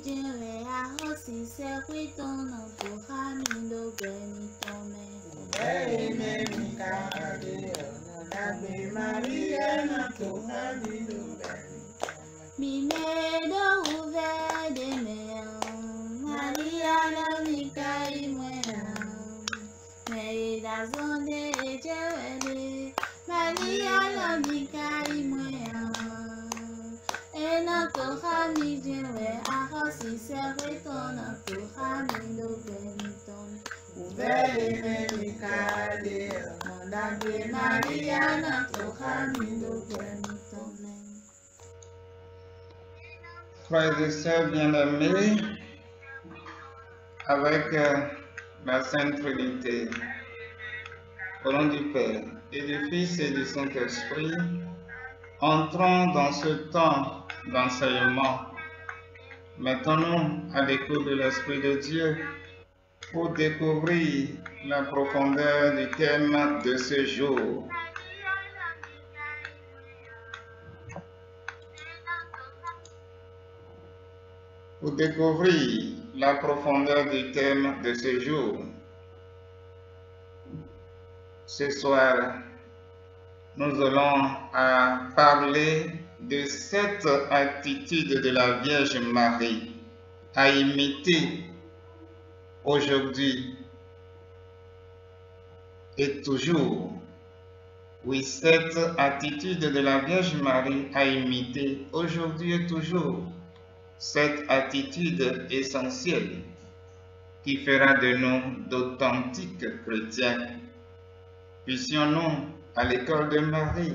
jewe ahosi sekwito no tuhamindo benitome. Uveme mikade onagbe Maria na tuhamindo benitome. Mimedo uve de meo, Maria na mikai mwena. Meida zonde echewele, Maria na mikai mwena. Ena tohami jewe ahosi sekwito no tuhamindo benitome. Uveme mikade onagbe Maria na tuhamindo benitome. Frères et sœurs bien-aimés, avec la Sainte Trinité, au nom du Père et du Fils et du Saint-Esprit, entrons dans ce temps d'enseignement. Mettons-nous à l'écoute de l'Esprit de Dieu pour découvrir la profondeur du thème de ce jour. Pour découvrir la profondeur du thème de ce jour. Ce soir, nous allons parler de cette attitude de la Vierge Marie à imiter aujourd'hui et toujours. Oui, cette attitude de la Vierge Marie à imiter aujourd'hui et toujours. Cette attitude essentielle qui fera de nous d'authentiques chrétiens. Puissions-nous, à l'école de Marie,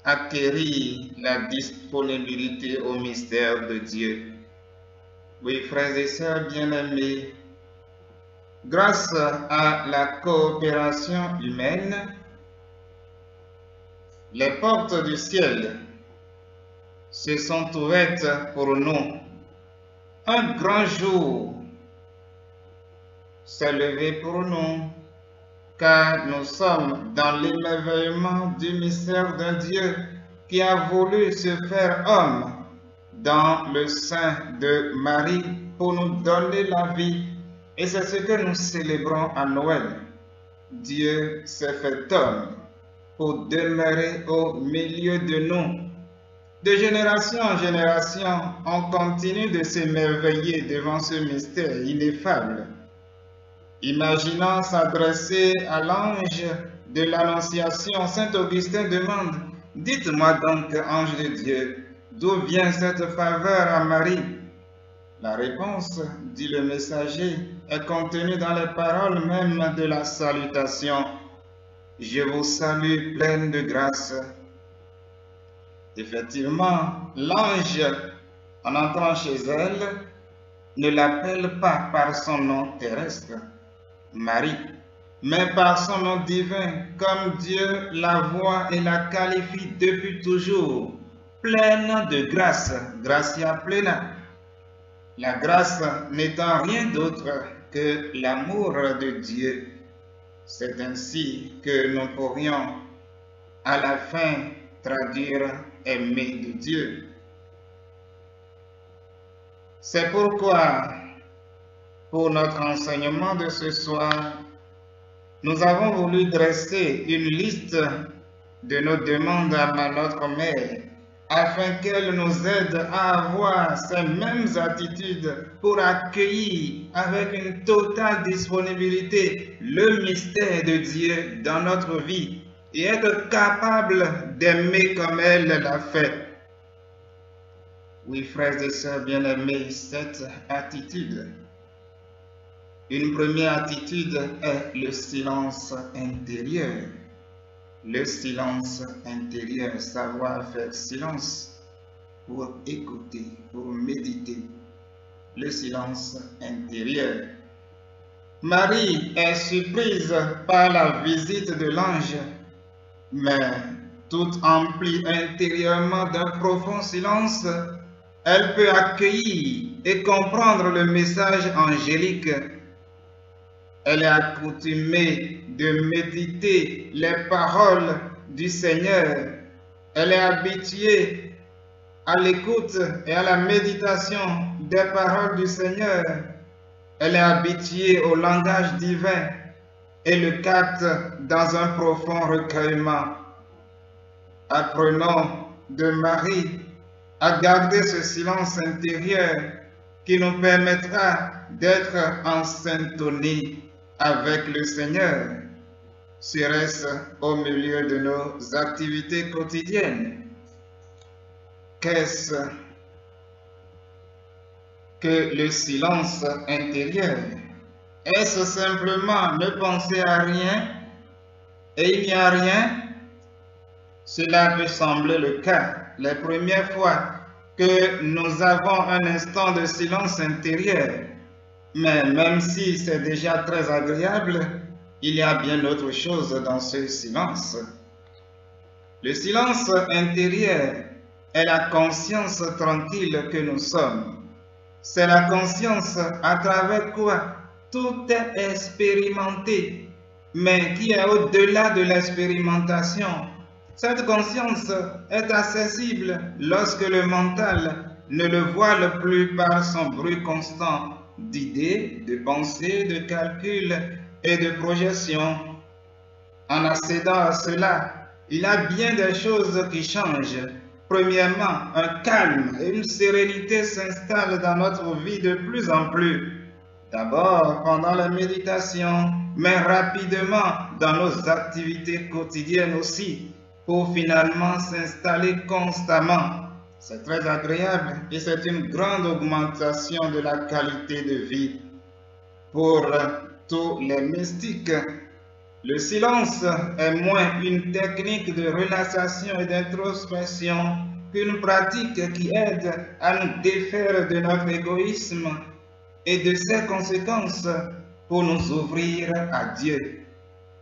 acquérir la disponibilité au mystère de Dieu. Oui, frères et sœurs bien-aimés, grâce à la coopération humaine, les portes du ciel se sont ouvertes pour nous. Un grand jour s'est levé pour nous, car nous sommes dans l'émerveillement du mystère d'un Dieu qui a voulu se faire homme dans le sein de Marie pour nous donner la vie. Et c'est ce que nous célébrons à Noël. Dieu s'est fait homme pour demeurer au milieu de nous. De génération en génération, on continue de s'émerveiller devant ce mystère ineffable. Imaginant s'adresser à l'ange de l'Annonciation, saint Augustin demande « Dites-moi donc, ange de Dieu, d'où vient cette faveur à Marie ?» La réponse, dit le messager, est contenue dans les paroles même de la salutation. « Je vous salue, pleine de grâce. » Effectivement, l'ange, en entrant chez elle, ne l'appelle pas par son nom terrestre, Marie, mais par son nom divin, comme Dieu la voit et la qualifie depuis toujours, pleine de grâce, gratia plena. La grâce n'étant rien d'autre que l'amour de Dieu. C'est ainsi que nous pourrions à la fin traduire aimer de Dieu. C'est pourquoi, pour notre enseignement de ce soir, nous avons voulu dresser une liste de nos demandes à notre Mère, afin qu'elle nous aide à avoir ces mêmes attitudes pour accueillir avec une totale disponibilité le mystère de Dieu dans notre vie et être capable d'aimer comme elle l'a fait. Oui, frères et sœurs bien-aimés, cette attitude. Une première attitude est le silence intérieur. Le silence intérieur, savoir faire silence pour écouter, pour méditer. Le silence intérieur. Marie est surprise par la visite de l'ange, mais toute emplie intérieurement d'un profond silence, elle peut accueillir et comprendre le message angélique. Elle est accoutumée de méditer les paroles du Seigneur. Elle est habituée à l'écoute et à la méditation des paroles du Seigneur. Elle est habituée au langage divin et le capte dans un profond recueillement. Apprenons de Marie à garder ce silence intérieur qui nous permettra d'être en syntonie avec le Seigneur, serait-ce au milieu de nos activités quotidiennes. Qu'est-ce que le silence intérieur? Est-ce simplement ne penser à rien et il n'y a rien? Cela peut sembler le cas les premières fois que nous avons un instant de silence intérieur. Mais même si c'est déjà très agréable, il y a bien autre chose dans ce silence. Le silence intérieur est la conscience tranquille que nous sommes. C'est la conscience à travers quoi tout est expérimenté, mais qui est au-delà de l'expérimentation. Cette conscience est accessible lorsque le mental ne le voile plus par son bruit constant d'idées, de pensées, de calculs et de projections. En accédant à cela, il y a bien des choses qui changent. Premièrement, un calme et une sérénité s'installent dans notre vie de plus en plus. D'abord pendant la méditation, mais rapidement dans nos activités quotidiennes aussi, pour finalement s'installer constamment. C'est très agréable et c'est une grande augmentation de la qualité de vie. Pour tous les mystiques, le silence est moins une technique de relaxation et d'introspection qu'une pratique qui aide à nous défaire de notre égoïsme et de ses conséquences pour nous ouvrir à Dieu.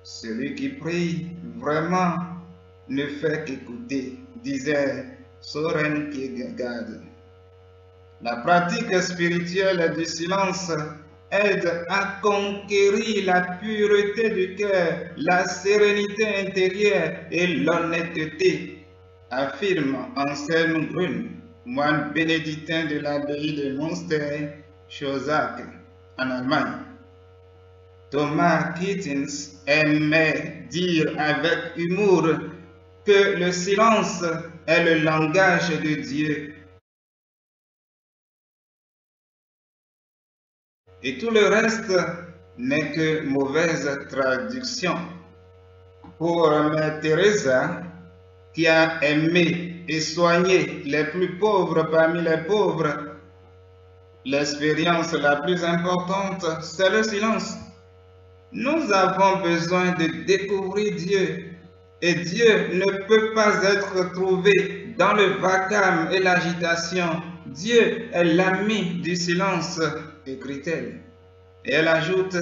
Celui qui prie vraiment ne fait qu'écouter, disait Soren Kierkegaard. La pratique spirituelle du silence aide à conquérir la pureté du cœur, la sérénité intérieure et l'honnêteté, affirme Anselm Grün, moine bénédictin de l'abbaye de Münster, Schosach, en Allemagne. Thomas Kittins aimait dire avec humour que le silence est le langage de Dieu. Et tout le reste n'est que mauvaise traduction. Pour Mère Teresa, qui a aimé et soigné les plus pauvres parmi les pauvres, l'expérience la plus importante, c'est le silence. Nous avons besoin de découvrir Dieu. Et Dieu ne peut pas être trouvé dans le vacarme et l'agitation. Dieu est l'ami du silence, écrit-elle. Et elle ajoute,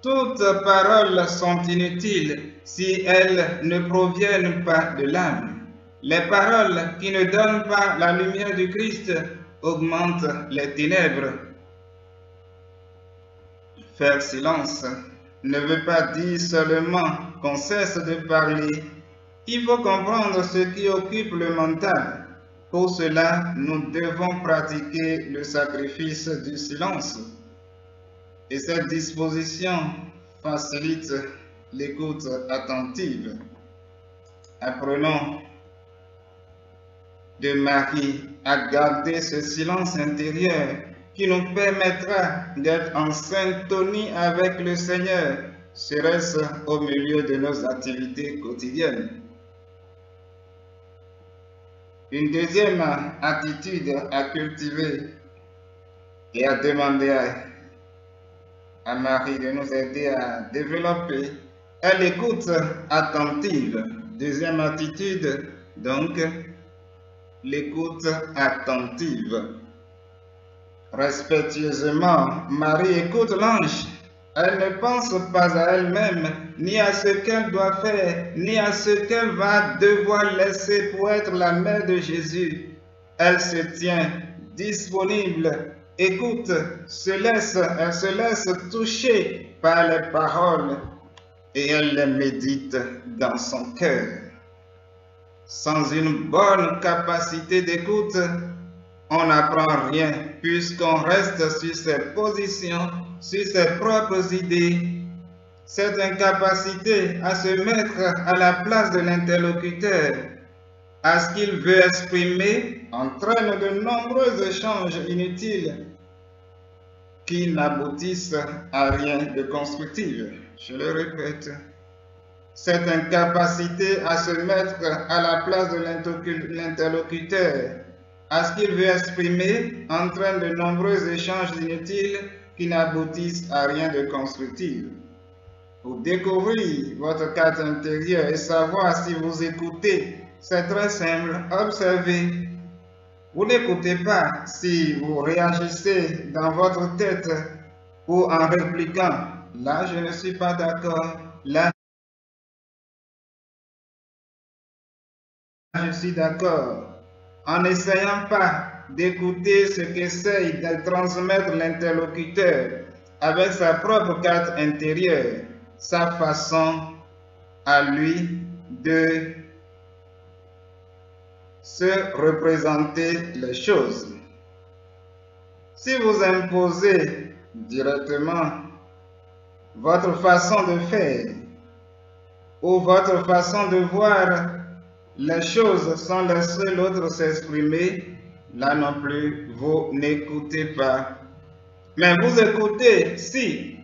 toutes paroles sont inutiles si elles ne proviennent pas de l'âme. Les paroles qui ne donnent pas la lumière du Christ augmentent les ténèbres. Faire silence ne veut pas dire seulement qu'on cesse de parler. Il faut comprendre ce qui occupe le mental. Pour cela, nous devons pratiquer le sacrifice du silence. Et cette disposition facilite l'écoute attentive. Apprenons de Marie à garder ce silence intérieur qui nous permettra d'être en syntonie avec le Seigneur, serait-ce au milieu de nos activités quotidiennes. Une deuxième attitude à cultiver et à demander à Marie de nous aider à développer est l'écoute attentive. Deuxième attitude, donc, l'écoute attentive. Respectueusement, Marie écoute l'ange. Elle ne pense pas à elle-même, ni à ce qu'elle doit faire, ni à ce qu'elle va devoir laisser pour être la mère de Jésus. Elle se tient disponible, écoute, elle se laisse toucher par les paroles et elle les médite dans son cœur. Sans une bonne capacité d'écoute, on n'apprend rien, puisqu'on reste sur ses positions, sur ses propres idées. Cette incapacité à se mettre à la place de l'interlocuteur, à ce qu'il veut exprimer, entraîne de nombreux échanges inutiles qui n'aboutissent à rien de constructif. Je le répète, cette incapacité à se mettre à la place de l'interlocuteur, à ce qu'il veut exprimer, entraîne de nombreux échanges inutiles qui n'aboutissent à rien de constructif. Pour découvrir votre carte intérieure et savoir si vous écoutez, c'est très simple, observez. Vous n'écoutez pas si vous réagissez dans votre tête ou en répliquant. Là, je ne suis pas d'accord. Là, je suis d'accord. En n'essayant pas d'écouter ce qu'essaye de transmettre l'interlocuteur avec sa propre carte intérieure, sa façon à lui de se représenter les choses. Si vous imposez directement votre façon de faire ou votre façon de voir les choses sans laisser l'autre s'exprimer, là non plus, vous n'écoutez pas. Mais vous écoutez si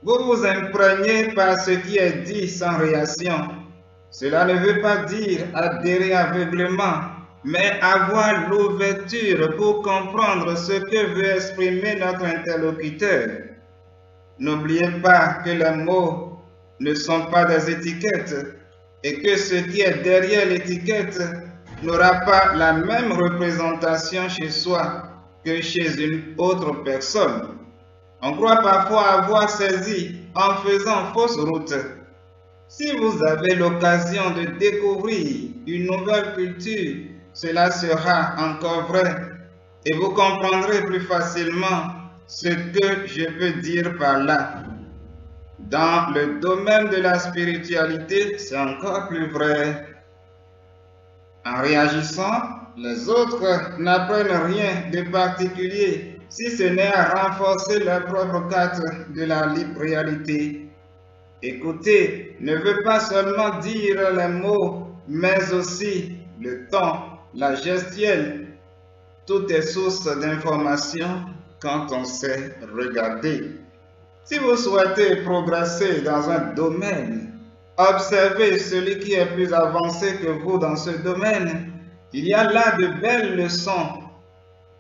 vous vous imprégnez par ce qui est dit sans réaction. Cela ne veut pas dire adhérer aveuglément, mais avoir l'ouverture pour comprendre ce que veut exprimer notre interlocuteur. N'oubliez pas que les mots ne sont pas des étiquettes et que ce qui est derrière l'étiquette n'aura pas la même représentation chez soi que chez une autre personne. On croit parfois avoir saisi en faisant fausse route. Si vous avez l'occasion de découvrir une nouvelle culture, cela sera encore vrai et vous comprendrez plus facilement ce que je peux dire par là. Dans le domaine de la spiritualité, c'est encore plus vrai. En réagissant, les autres n'apprennent rien de particulier si ce n'est à renforcer leur propre carte de la libre réalité. Écouter ne veut pas seulement dire les mots, mais aussi le ton, la gestuelle. Tout est source d'information quand on sait regarder. Si vous souhaitez progresser dans un domaine, observez celui qui est plus avancé que vous dans ce domaine. Il y a là de belles leçons.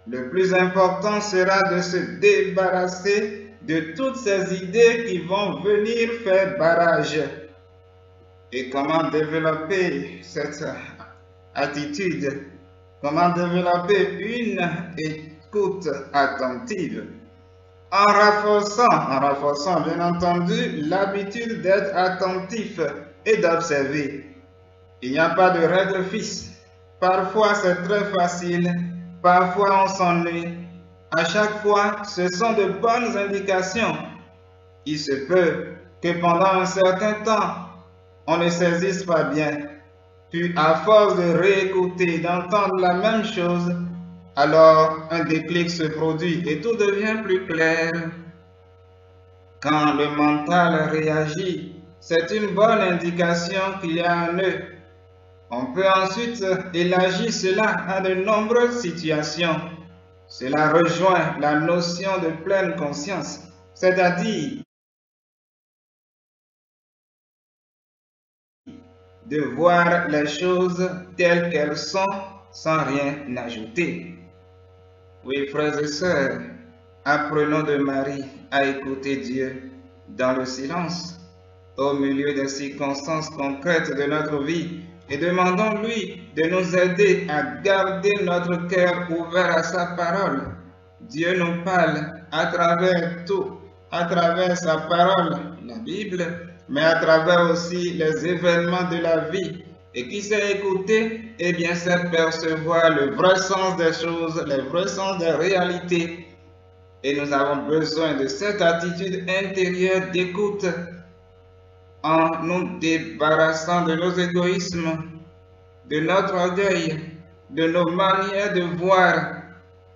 Le plus important sera de se débarrasser de toutes ces idées qui vont venir faire barrage. Et comment développer cette attitude? Comment développer une écoute attentive? En renforçant bien entendu l'habitude d'être attentif et d'observer. Il n'y a pas de règle fixe. Parfois c'est très facile, parfois on s'ennuie. À chaque fois, ce sont de bonnes indications. Il se peut que pendant un certain temps, on ne saisisse pas bien. Puis à force de réécouter, d'entendre la même chose, alors un déclic se produit et tout devient plus clair. Quand le mental réagit, c'est une bonne indication qu'il y a un nœud. On peut ensuite élargir cela à de nombreuses situations. Cela rejoint la notion de pleine conscience, c'est-à-dire de voir les choses telles qu'elles sont sans rien ajouter. Oui, frères et sœurs, apprenons de Marie à écouter Dieu dans le silence, au milieu des circonstances concrètes de notre vie, et demandons-lui de nous aider à garder notre cœur ouvert à sa parole. Dieu nous parle à travers tout, à travers sa parole, la Bible, mais à travers aussi les événements de la vie. Et qui sait écouter, eh bien sait percevoir le vrai sens des choses, le vrai sens des réalités. Et nous avons besoin de cette attitude intérieure d'écoute en nous débarrassant de nos égoïsmes, de notre orgueil, de nos manières de voir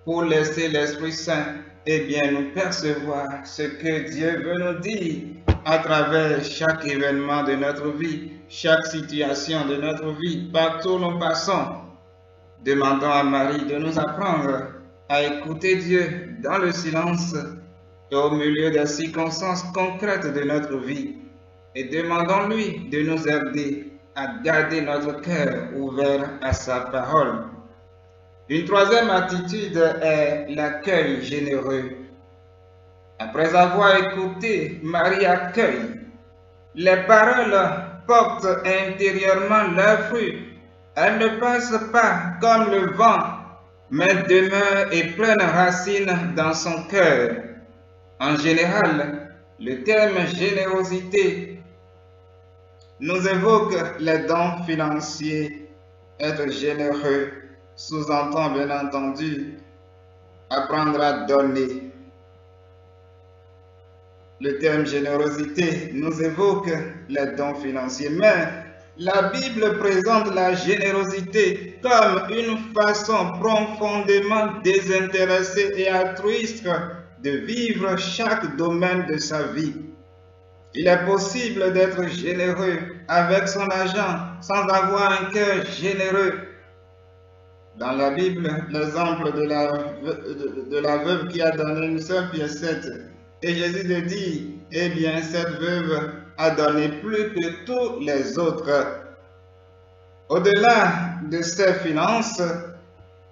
pour laisser l'Esprit Saint nous percevoir ce que Dieu veut nous dire à travers chaque événement de notre vie, chaque situation de notre vie, partout où nous passons. Demandons à Marie de nous apprendre à écouter Dieu dans le silence et au milieu des circonstances concrètes de notre vie. Et demandons-lui de nous aider à garder notre cœur ouvert à sa parole. Une troisième attitude est l'accueil généreux. Après avoir écouté, Marie accueille. Les paroles portent intérieurement leurs fruits. Elles ne passent pas comme le vent, mais demeurent et prennent racine dans son cœur. En général, le terme générosité nous évoque les dons financiers. Être généreux sous-entend bien entendu apprendre à donner. Le terme générosité nous évoque les dons financiers, mais la Bible présente la générosité comme une façon profondément désintéressée et altruiste de vivre chaque domaine de sa vie. Il est possible d'être généreux avec son argent sans avoir un cœur généreux. Dans la Bible, l'exemple de la veuve qui a donné une seule piécette. Et Jésus te dit, eh bien, cette veuve a donné plus que tous les autres. Au-delà de ses finances,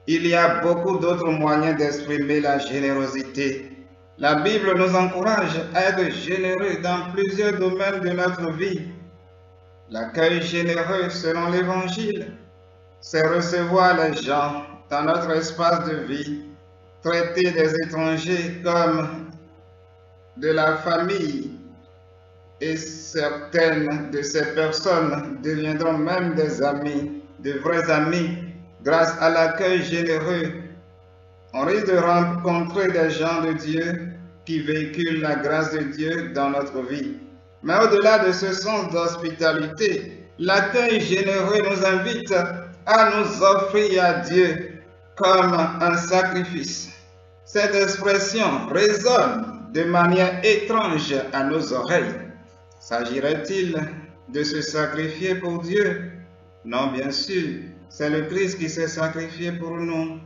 il y a beaucoup d'autres moyens d'exprimer la générosité. La Bible nous encourage à être généreux dans plusieurs domaines de notre vie. L'accueil généreux selon l'Évangile, c'est recevoir les gens dans notre espace de vie, traiter des étrangers comme de la famille, et certaines de ces personnes deviendront même des amis, de vrais amis, grâce à l'accueil généreux. On risque de rencontrer des gens de Dieu qui véhiculent la grâce de Dieu dans notre vie. Mais au-delà de ce sens d'hospitalité, l'accueil généreux nous invite à nous offrir à Dieu comme un sacrifice. Cette expression résonne de manière étrange à nos oreilles. S'agirait-il de se sacrifier pour Dieu? Non, bien sûr, c'est le Christ qui s'est sacrifié pour nous.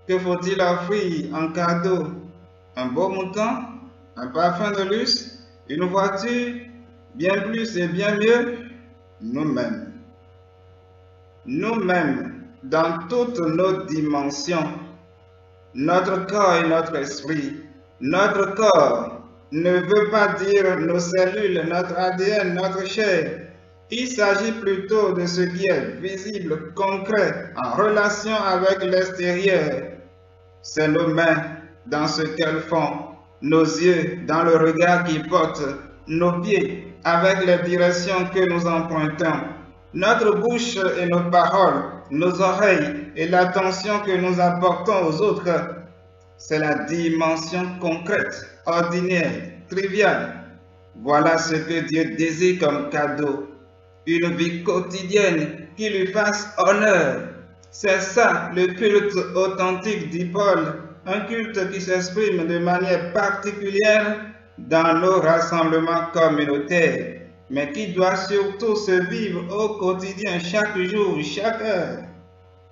Que faut-il offrir en cadeau? Un beau mouton? Un parfum de luxe? Une voiture? Bien plus et bien mieux? Nous-mêmes. Nous-mêmes, dans toutes nos dimensions, notre corps et notre esprit. Notre corps ne veut pas dire nos cellules, notre ADN, notre chair. Il s'agit plutôt de ce qui est visible, concret, en relation avec l'extérieur. C'est nos mains dans ce qu'elles font, nos yeux dans le regard qu'ils portent, nos pieds avec les directions que nous empruntons, notre bouche et nos paroles, nos oreilles et l'attention que nous apportons aux autres. C'est la dimension concrète, ordinaire, triviale. Voilà ce que Dieu désire comme cadeau. Une vie quotidienne qui lui fasse honneur. C'est ça le culte authentique, dit Paul. Un culte qui s'exprime de manière particulière dans nos rassemblements communautaires, mais qui doit surtout se vivre au quotidien, chaque jour, chaque heure.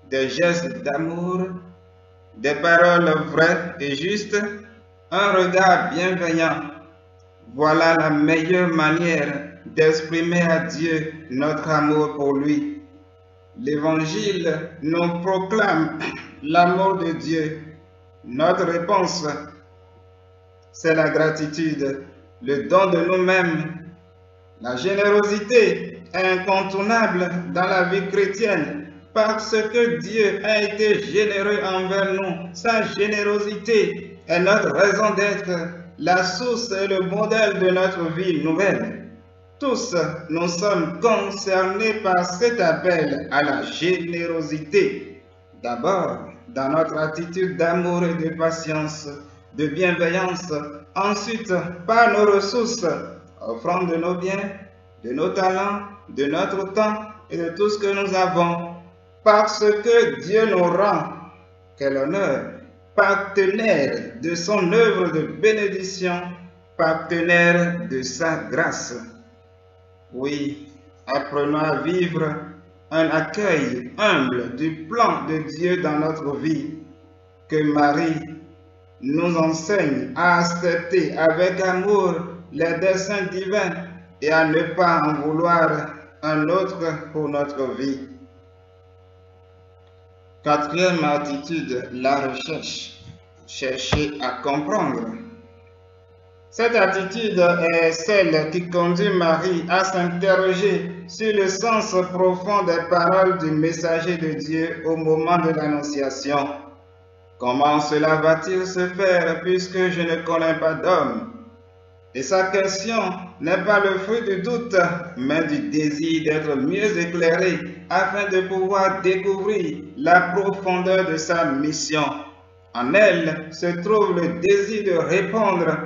Des gestes d'amour, des paroles vraies et justes, un regard bienveillant. Voilà la meilleure manière d'exprimer à Dieu notre amour pour lui. L'Évangile nous proclame l'amour de Dieu. Notre réponse, c'est la gratitude, le don de nous-mêmes. La générosité est incontournable dans la vie chrétienne. Parce que Dieu a été généreux envers nous, sa générosité est notre raison d'être, la source et le modèle de notre vie nouvelle. Tous, nous sommes concernés par cet appel à la générosité. D'abord, dans notre attitude d'amour et de patience, de bienveillance. Ensuite, par nos ressources, offrant de nos biens, de nos talents, de notre temps et de tout ce que nous avons. Parce que Dieu nous rend, quel honneur, partenaire de son œuvre de bénédiction, partenaire de sa grâce. Oui, apprenons à vivre un accueil humble du plan de Dieu dans notre vie, que Marie nous enseigne à accepter avec amour les desseins divins et à ne pas en vouloir un autre pour notre vie. Quatrième attitude, la recherche. Chercher à comprendre. Cette attitude est celle qui conduit Marie à s'interroger sur le sens profond des paroles du messager de Dieu au moment de l'Annonciation. Comment cela va-t-il se faire puisque je ne connais pas d'homme? Et sa question n'est pas le fruit du doute, mais du désir d'être mieux éclairé afin de pouvoir découvrir la profondeur de sa mission. En elle se trouve le désir de répondre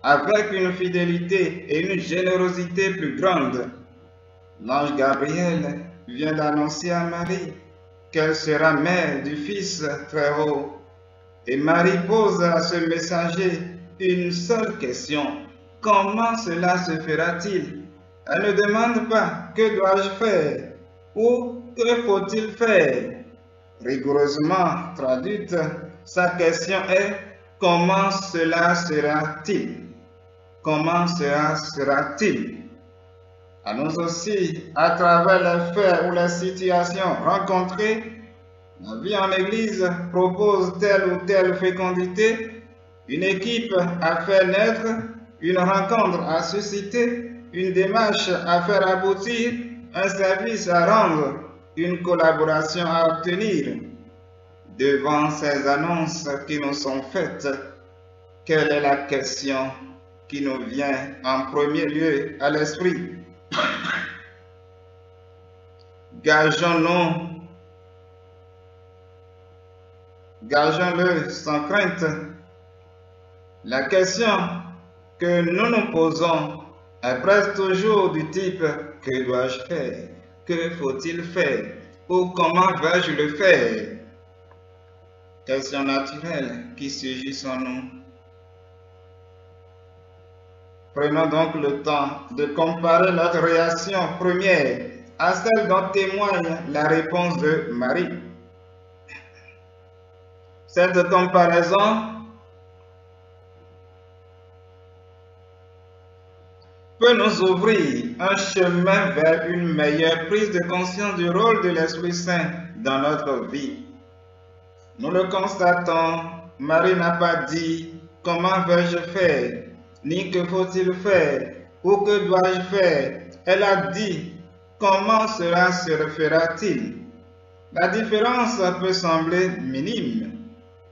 avec une fidélité et une générosité plus grande. L'ange Gabriel vient d'annoncer à Marie qu'elle sera mère du Fils très haut. Et Marie pose à ce messager une seule question. Comment cela se fera-t-il? Elle ne demande pas « que dois-je faire ?» ou « que faut-il faire ?» Rigoureusement traduite, sa question est « comment cela sera-t-il » ? Comment cela sera-t-il? À nous aussi, à travers les faits ou les situations rencontrées, la vie en Église propose telle ou telle fécondité, une équipe à faire naître, une rencontre à susciter, une démarche à faire aboutir, un service à rendre, une collaboration à obtenir. Devant ces annonces qui nous sont faites, quelle est la question qui nous vient en premier lieu à l'esprit? Gageons-le sans crainte. La question que nous nous posons est presque toujours du type « que dois-je faire? Que faut-il faire? Ou comment vais-je le faire ?» Question naturelle qui surgissent en nous. Prenons donc le temps de comparer notre réaction première à celle dont témoigne la réponse de Marie. Cette comparaison peut nous ouvrir un chemin vers une meilleure prise de conscience du rôle de l'Esprit Saint dans notre vie. Nous le constatons, Marie n'a pas dit « comment vais-je faire ?» ni « que faut-il faire ?» ou « que dois-je faire ?» Elle a dit « comment cela se fera-t-il ?» La différence peut sembler minime,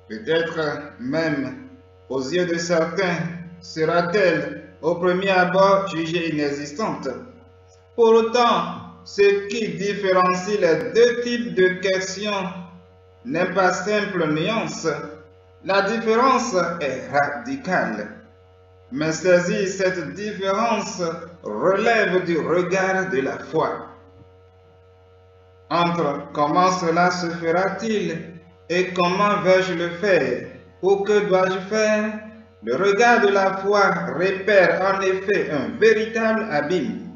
peut-être même aux yeux de certains sera-t-elle au premier abord jugée inexistante. Pour autant, ce qui différencie les deux types de questions n'est pas simple nuance. La différence est radicale. Mais saisir cette différence relève du regard de la foi. Entre comment cela se fera-t-il et comment vais-je le faire ou que dois-je faire, le regard de la foi repère en effet un véritable abîme,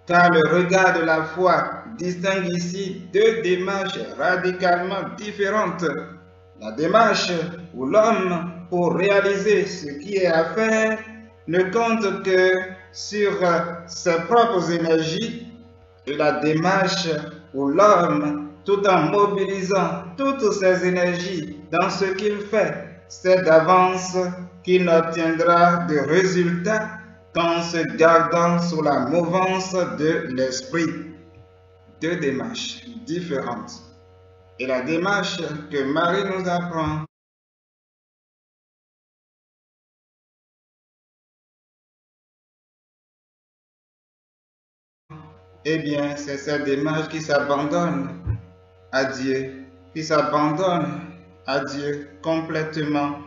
car le regard de la foi distingue ici deux démarches radicalement différentes. La démarche où l'homme, pour réaliser ce qui est à faire, ne compte que sur ses propres énergies, et la démarche où l'homme, tout en mobilisant toutes ses énergies dans ce qu'il fait, sait d'avance qu'il n'obtiendra de résultat qu'en se gardant sous la mouvance de l'esprit. Deux démarches différentes. Et la démarche que Marie nous apprend eh bien, c'est cette démarche qui s'abandonne à Dieu, complètement.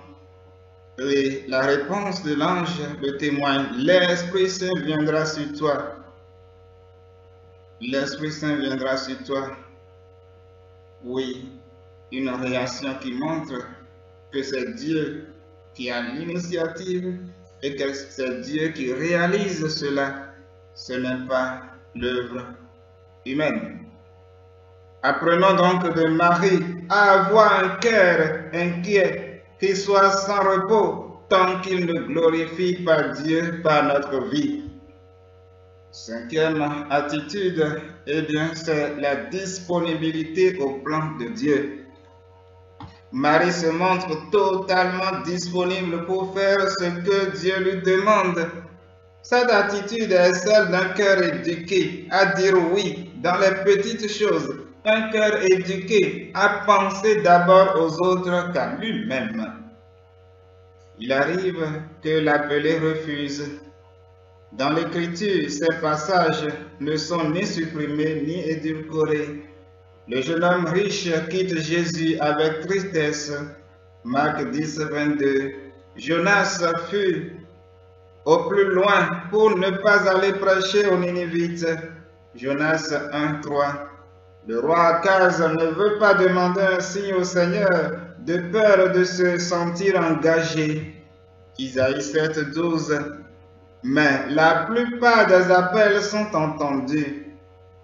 Et la réponse de l'ange le témoigne, l'Esprit Saint viendra sur toi. L'Esprit Saint viendra sur toi. Oui, une réaction qui montre que c'est Dieu qui a l'initiative et que c'est Dieu qui réalise cela. Ce n'est pas l'œuvre humaine. Apprenons donc de Marie à avoir un cœur inquiet, qui soit sans repos, tant qu'il ne glorifie pas Dieu par notre vie. Cinquième attitude, eh bien, c'est la disponibilité au plan de Dieu. Marie se montre totalement disponible pour faire ce que Dieu lui demande. Cette attitude est celle d'un cœur éduqué à dire oui dans les petites choses, un cœur éduqué à penser d'abord aux autres qu'à lui-même. Il arrive que l'appelé refuse. Dans l'Écriture, ces passages ne sont ni supprimés ni édulcorés. Le jeune homme riche quitte Jésus avec tristesse. Marc 10, 22. Jonas fut au plus loin pour ne pas aller prêcher aux Ninivites. Jonas 1, 3. Le roi Akaz ne veut pas demander un signe au Seigneur de peur de se sentir engagé. Isaïe 7, 12. Mais la plupart des appels sont entendus.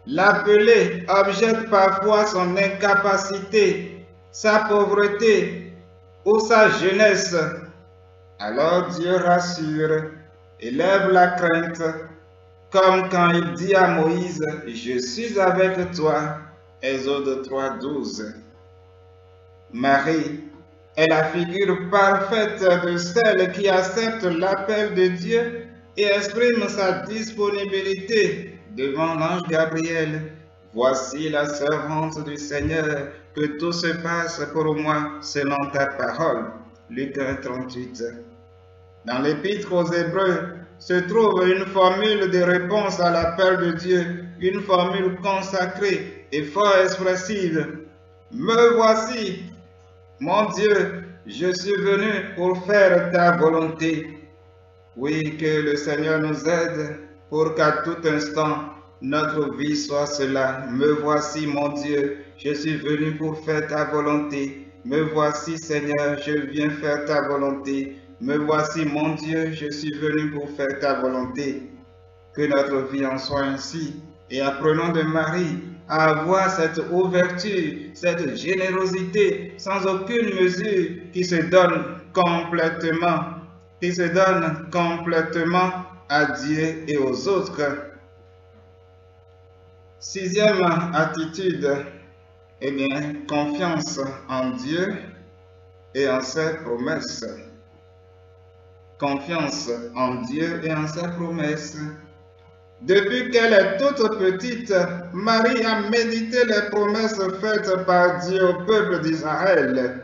L'appelé objette parfois son incapacité, sa pauvreté ou sa jeunesse. Alors Dieu rassure, élève la crainte, comme quand il dit à Moïse, « Je suis avec toi » Exode 3, 12. Marie est la figure parfaite de celle qui accepte l'appel de Dieu et exprime sa disponibilité devant l'ange Gabriel. « Voici la servante du Seigneur, que tout se passe pour moi selon ta parole. » Luc 1, 38. Dans l'Épître aux Hébreux se trouve une formule de réponse à l'appel de Dieu, une formule consacrée et fort expressive. « Me voici, mon Dieu, je suis venu pour faire ta volonté. » Oui, que le Seigneur nous aide pour qu'à tout instant, notre vie soit cela. Me voici, mon Dieu, je suis venu pour faire ta volonté. Me voici, Seigneur, je viens faire ta volonté. Me voici, mon Dieu, je suis venu pour faire ta volonté. Que notre vie en soit ainsi. Et apprenons de Marie à avoir cette ouverture, cette générosité, sans aucune mesure, qui se donne complètement à Dieu et aux autres. Sixième attitude, eh bien, confiance en Dieu et en ses promesses. Confiance en Dieu et en ses promesses. Depuis qu'elle est toute petite, Marie a médité les promesses faites par Dieu au peuple d'Israël.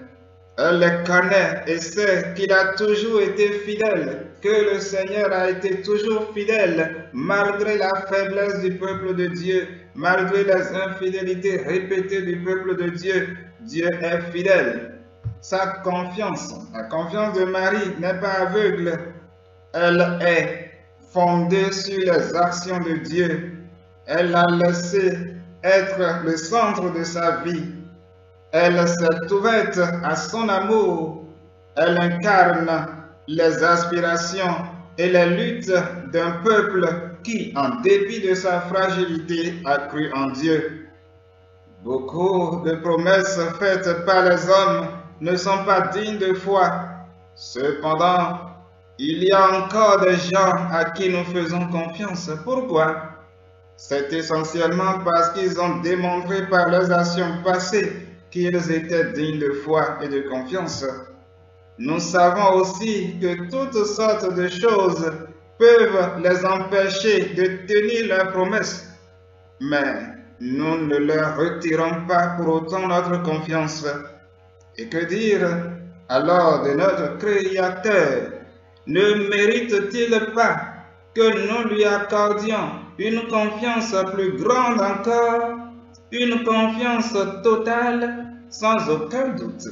Elle les connaît et sait qu'il a toujours été fidèle, que le Seigneur a été toujours fidèle, malgré la faiblesse du peuple de Dieu, malgré les infidélités répétées du peuple de Dieu. Dieu est fidèle. Sa confiance, la confiance de Marie n'est pas aveugle, elle est fondée sur les actions de Dieu. Elle l'a laissé être le centre de sa vie. Elle s'est ouverte à son amour. Elle incarne les aspirations et les luttes d'un peuple qui, en dépit de sa fragilité, a cru en Dieu. Beaucoup de promesses faites par les hommes ne sont pas dignes de foi. Cependant, il y a encore des gens à qui nous faisons confiance. Pourquoi? C'est essentiellement parce qu'ils ont démontré par leurs actions passées qu'ils étaient dignes de foi et de confiance. Nous savons aussi que toutes sortes de choses peuvent les empêcher de tenir leurs promesses, mais nous ne leur retirons pas pour autant notre confiance. Et que dire alors de notre Créateur? Ne mérite-t-il pas que nous lui accordions une confiance plus grande encore, une confiance totale, sans aucun doute?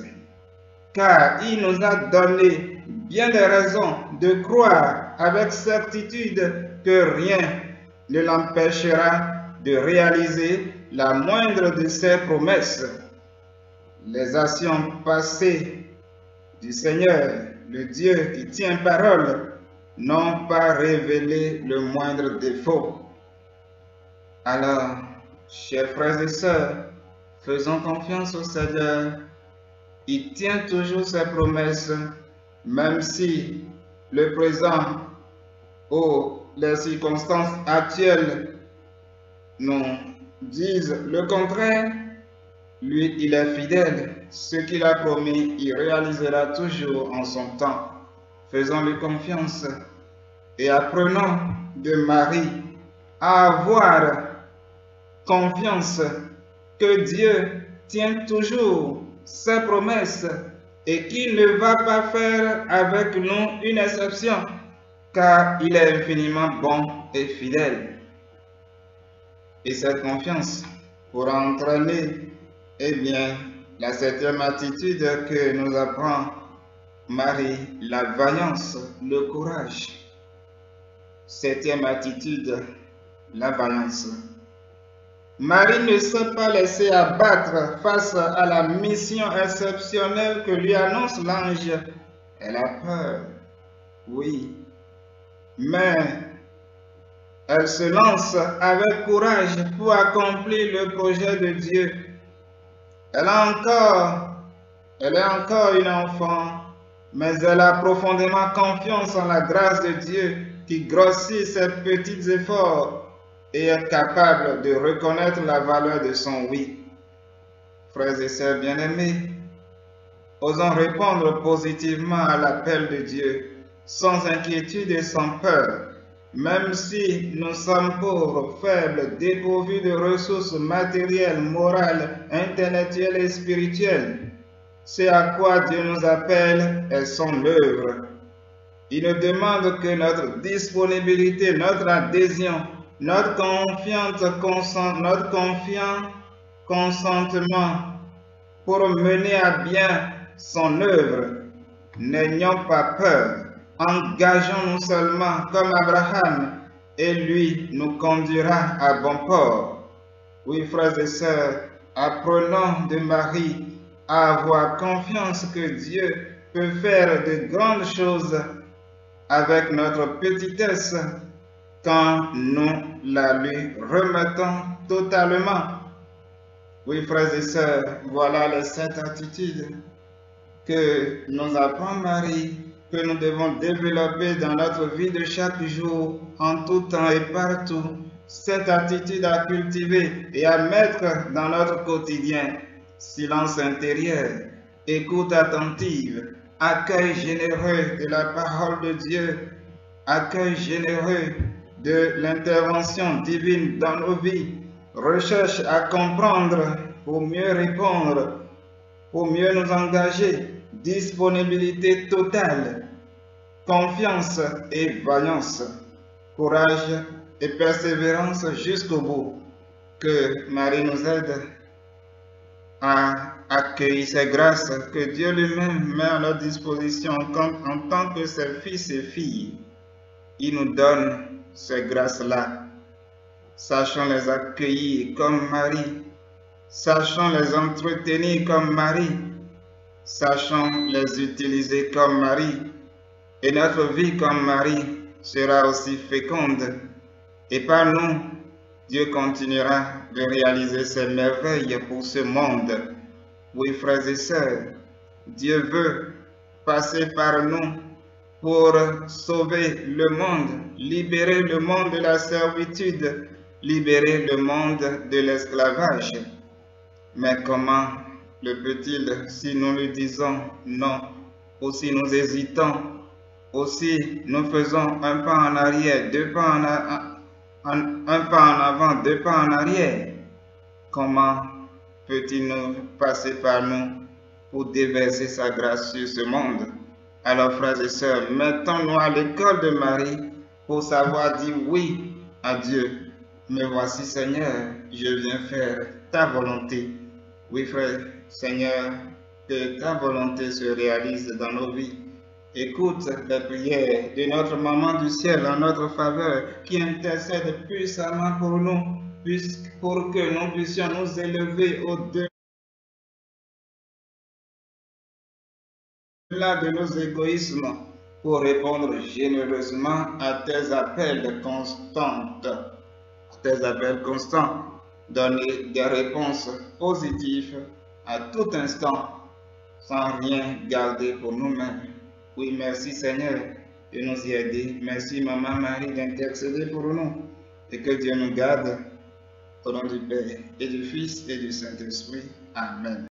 Car il nous a donné bien des raisons de croire avec certitude que rien ne l'empêchera de réaliser la moindre de ses promesses. Les actions passées du Seigneur, le Dieu qui tient parole, n'ont pas révélé le moindre défaut. Alors, chers frères et sœurs, faisons confiance au Seigneur. Il tient toujours ses promesses, même si le présent ou les circonstances actuelles nous disent le contraire. Lui, il est fidèle. Ce qu'il a promis, il réalisera toujours en son temps. Faisons-lui confiance et apprenons de Marie à avoir confiance que Dieu tient toujours ses promesses et qu'il ne va pas faire avec nous une exception, car il est infiniment bon et fidèle. Et cette confiance pourra entraîner, la septième attitude que nous apprend Marie, la vaillance, le courage. Septième attitude, la vaillance. Marie ne s'est pas laissée abattre face à la mission exceptionnelle que lui annonce l'ange. Elle a peur, oui, mais elle se lance avec courage pour accomplir le projet de Dieu. Elle est encore une enfant, mais elle a profondément confiance en la grâce de Dieu qui grossit ses petits efforts et est capable de reconnaître la valeur de son oui. Frères et sœurs bien-aimés, osons répondre positivement à l'appel de Dieu, sans inquiétude et sans peur, même si nous sommes pauvres, faibles, dépourvus de ressources matérielles, morales, intellectuelles et spirituelles. C'est à quoi Dieu nous appelle est son œuvre. Il ne demande que notre disponibilité, notre adhésion, notre confiant consentement pour mener à bien son œuvre. N'ayons pas peur. Engageons-nous seulement comme Abraham et lui nous conduira à bon port. Oui, frères et sœurs, apprenons de Marie à avoir confiance que Dieu peut faire de grandes choses avec notre petitesse quand nous la lui remettons totalement. Oui, frères et sœurs, voilà les 7 attitudes que nous apprend Marie, que nous devons développer dans notre vie de chaque jour, en tout temps et partout. Cette attitude à cultiver et à mettre dans notre quotidien. Silence intérieur, écoute attentive, accueil généreux de la parole de Dieu, accueil généreux de l'intervention divine dans nos vies, recherche à comprendre pour mieux répondre, pour mieux nous engager, disponibilité totale, confiance et vaillance, courage et persévérance jusqu'au bout. Que Marie nous aide à accueillir ces grâces que Dieu lui-même met à notre disposition en tant que ses fils et filles. Il nous donne ces grâces-là. Sachons les accueillir comme Marie. Sachons les entretenir comme Marie. Sachons les utiliser comme Marie. Et notre vie comme Marie sera aussi féconde. Et par nous, Dieu continuera de réaliser ses merveilles pour ce monde. Oui, frères et sœurs, Dieu veut passer par nous pour sauver le monde, libérer le monde de la servitude, libérer le monde de l'esclavage. Mais comment le peut-il si nous lui disons non, ou si nous hésitons, ou si nous faisons un pas en arrière, un pas en avant, 2 pas en arrière? Comment peut-il nous passer par nous pour déverser sa grâce sur ce monde? Alors, frères et sœurs, mettons-nous à l'école de Marie pour savoir dire oui à Dieu. Me voici, Seigneur, je viens faire ta volonté. Oui, frère, Seigneur, que ta volonté se réalise dans nos vies. Écoute les prières de notre Maman du ciel en notre faveur, qui intercède puissamment pour nous, pour que nous puissions nous élever au-delà au-delà de nos égoïsmes pour répondre généreusement à tes appels constants. Donner des réponses positives à tout instant, sans rien garder pour nous-mêmes. Oui, merci Seigneur de nous y aider. Merci Maman Marie d'intercéder pour nous. Et que Dieu nous garde au nom du Père et du Fils et du Saint-Esprit. Amen.